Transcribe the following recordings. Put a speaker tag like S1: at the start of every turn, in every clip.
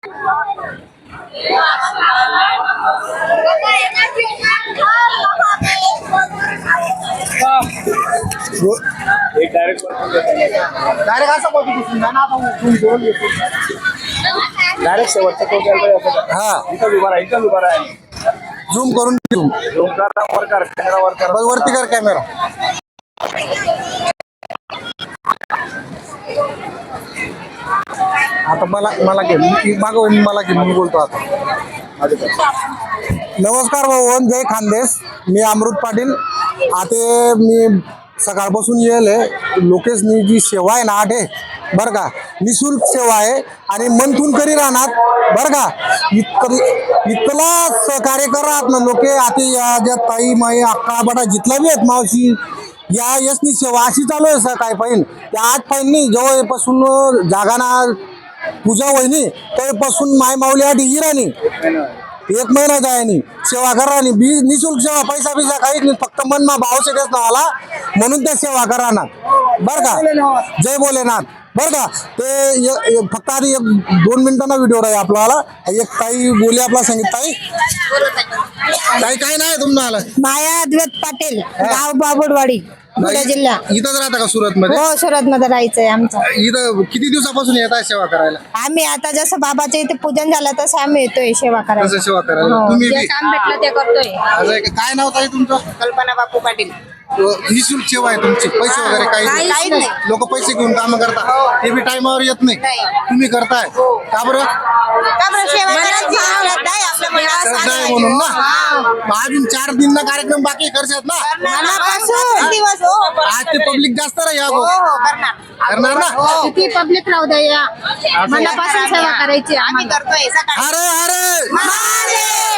S1: Direct असं direct शेवटचा तो हा इथं उभा आहे झूम करून झूम करा वर कर कॅमेरा वर कर वरती कर कॅमेरा आता मला घे मागं मला घे मी बोलतो आता नमस्कार भाऊ जय खानदेश मी अमृत पाटील आता मी सकाळपासून येले लोकेशनी जी सेवा आहे ना आठे बरं का निशुल्क सेवा आहे आणि मन ठेवून करी राहणार बरं का इतला सहकार्य करत ना लोके आता या ज्या ताई माई अक्का बडा जितला बी आहेत मावशी या यसनी सेवा अशी चालू आहे सर काय पाहिजे त्या आठ पाहिजे जवळपासून जागाना पूजा होईनी तेव्हापासून माय माऊली आठ हिरानी एक महिना जायनी सेवा करा निशुल्क सेवा पैसा बिसा काहीच नाही फक्त मन मा भाव शेकच ना मला म्हणून त्या सेवा करा ना बरं का जय भोलेनाथ बरं का ते फक्त आधी 2 मिनिटांना व्हिडिओ आहे आपल्याला एक ताई बोली आपला सांगितलं ताई काय नाही तुम्हाला
S2: माया अद्वैत पाटील गाव बाबुडवाडी पुणे जिल्हा
S1: इथंच राहता का सुरत मध्ये
S2: हो सुरत मध्ये राहायचंय आमचं
S1: इथं किती दिवसापासून येत आहे सेवा करायला
S2: आम्ही आता जसं बाबाच्या इथे पूजन झालं तसं आम्ही येतोय सेवा करायला
S1: कसं सेवा करायला
S2: हो,
S1: तुम्ही
S2: जे काम भेटलं ते करतोय
S1: काय नाव ताई तुमचं
S2: कल्पना बापू पाटील
S1: निशुल्क सेवा आहे तुमची पैसे वगैरे काही
S2: काहीच नाही.
S1: लोक पैसे घेऊन काम करतात ते बी टाइमावर येत नाही तुम्ही करताय का बरं श्रद्धा आहे म्हणून ना अजून 4 दिन ना कार्यक्रम बाकी खर्चात ना आज ते पब्लिक जास्त राही करणार ना
S2: किती पब्लिक राहू द्या या मनापासून सेवा करायची आम्ही करतोय
S1: हरे हरे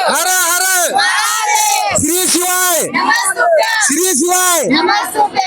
S1: हरे हरे श्री शिवाय श्री शिवाय
S2: नमस्ते